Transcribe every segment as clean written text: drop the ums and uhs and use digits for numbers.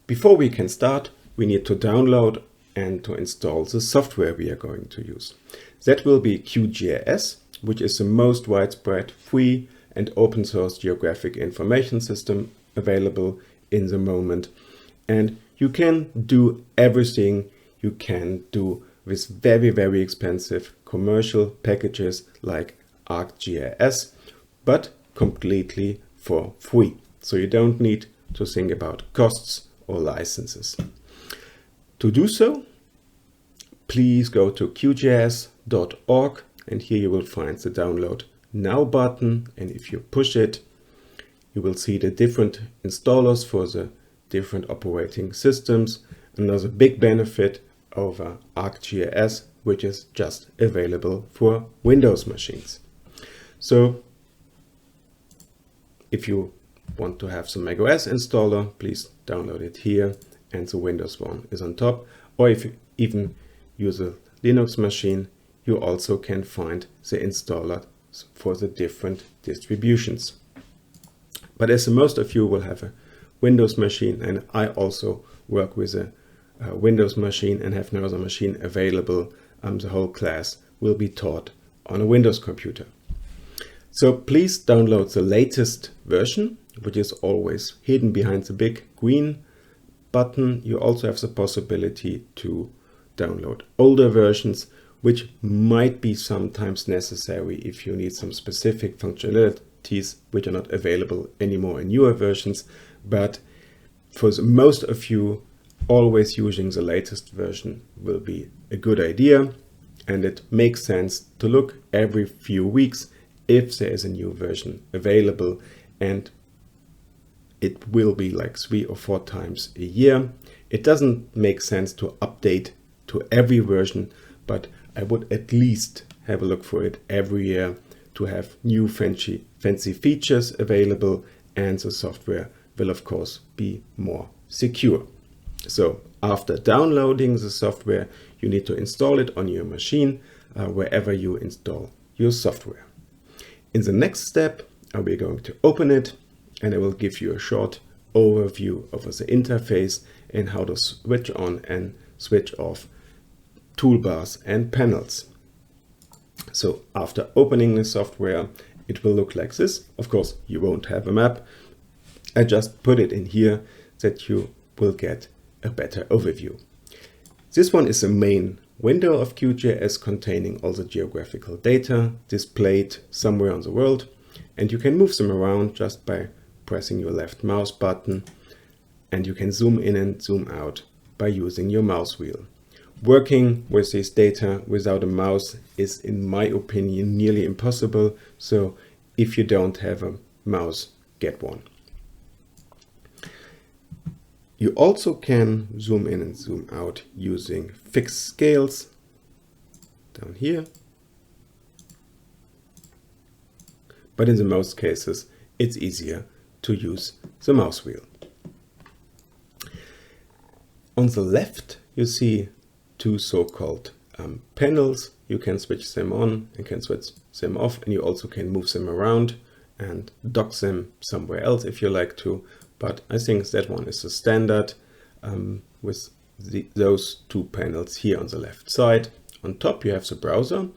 Before we can start, we need to download and to install the software we are going to use. That will be QGIS, which is the most widespread free and open source geographic information system available in the moment. And you can do everything you can do with very, very expensive commercial packages like ArcGIS, but completely for free. So you don't need to think about costs or licenses. To do so, please go to qgis.org, and here you will find the download now button, and if you push it, you will see the different installers for the different operating systems. Another big benefit over ArcGIS, which is just available for Windows machines. So if you want to have some macOS installer, please download it here, and the Windows one is on top. Or if you even use a Linux machine, you also can find the installer for the different distributions. But as most of you will have a Windows machine, and I also work with a Windows machine and have no other machine available, the whole class will be taught on a Windows computer. So please download the latest version, which is always hidden behind the big green button. You also have the possibility to download older versions, which might be sometimes necessary if you need some specific functionalities which are not available anymore in newer versions. But for most of you, always using the latest version will be a good idea, and it makes sense to look every few weeks if there is a new version available, and it will be like 3 or 4 times a year. It doesn't make sense to update to every version, but I would at least have a look for it every year to have new fancy features available, and the software will of course be more secure. So after downloading the software, you need to install it on your machine wherever you install your software. In the next step, we're going to open it, and I will give you a short overview of the interface and how to switch on and switch off toolbars and panels. So after opening the software, it will look like this. Of course, you won't have a map. I just put it in here that you will get a better overview. This one is the main window of QGIS containing all the geographical data displayed somewhere on the world, and you can move them around just by pressing your left mouse button, and you can zoom in and zoom out by using your mouse wheel. Working with this data without a mouse is, in my opinion, nearly impossible, so if you don't have a mouse, get one. You also can zoom in and zoom out using fixed scales down here. But in the most cases, it's easier to use the mouse wheel. On the left, you see 2 so-called panels. You can switch them on and can switch them off, and you also can move them around and dock them somewhere else if you like to. But I think that one is the standard with those 2 panels here on the left side. On top you have the browser,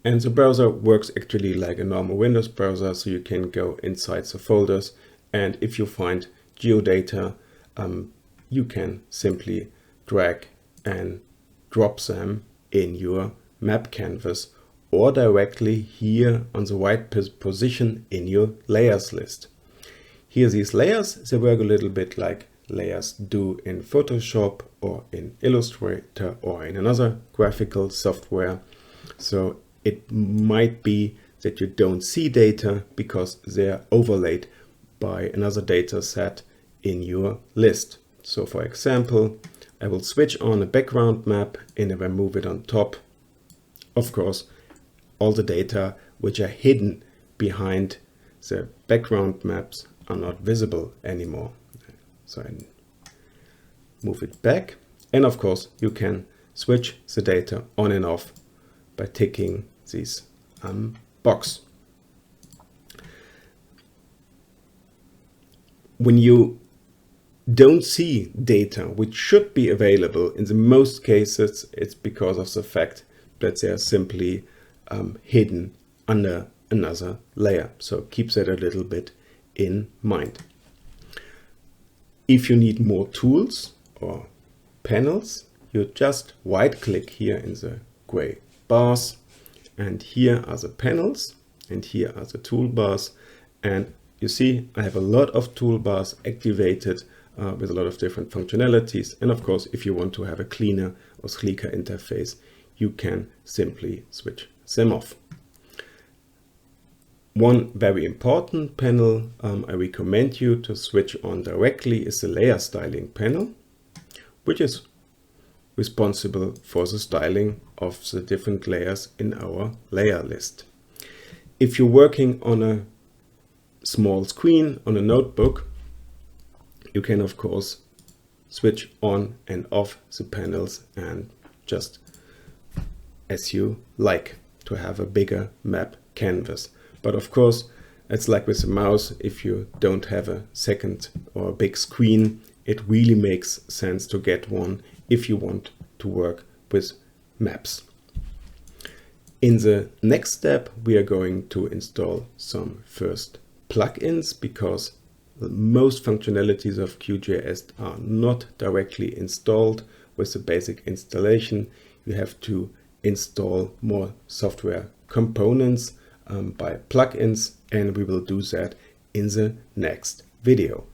and the browser works actually like a normal Windows browser, so you can go inside the folders, and if you find geodata, you can simply drag and drop them in your map canvas or directly here on the right position in your layers list. Here these layers, they work a little bit like layers do in Photoshop or in Illustrator or in another graphical software. So it might be that you don't see data because they're overlaid by another data set in your list. So for example, I will switch on a background map, and if I move it on top, of course, all the data which are hidden behind the background maps are not visible anymore. So I move it back, and of course you can switch the data on and off by ticking this box. When you don't see data which should be available, in the most cases it's because of the fact that they are simply hidden under another layer. So keep that a little bit in mind. If you need more tools or panels, you just right click here in the gray bars, and here are the panels and here are the toolbars, and you see I have a lot of toolbars activated with a lot of different functionalities. And of course, if you want to have a cleaner or sleeker interface, you can simply switch them off. One very important panel I recommend you to switch on directly is the layer styling panel, which is responsible for the styling of the different layers in our layer list. If you're working on a small screen on a notebook, you can of course switch on and off the panels and just as you like to have a bigger map canvas. But of course, it's like with the mouse, if you don't have a second or a big screen, it really makes sense to get one if you want to work with maps. In the next step, we are going to install some first plugins, because most functionalities of QGIS are not directly installed with the basic installation. You have to install more software components by plugins, and we will do that in the next video.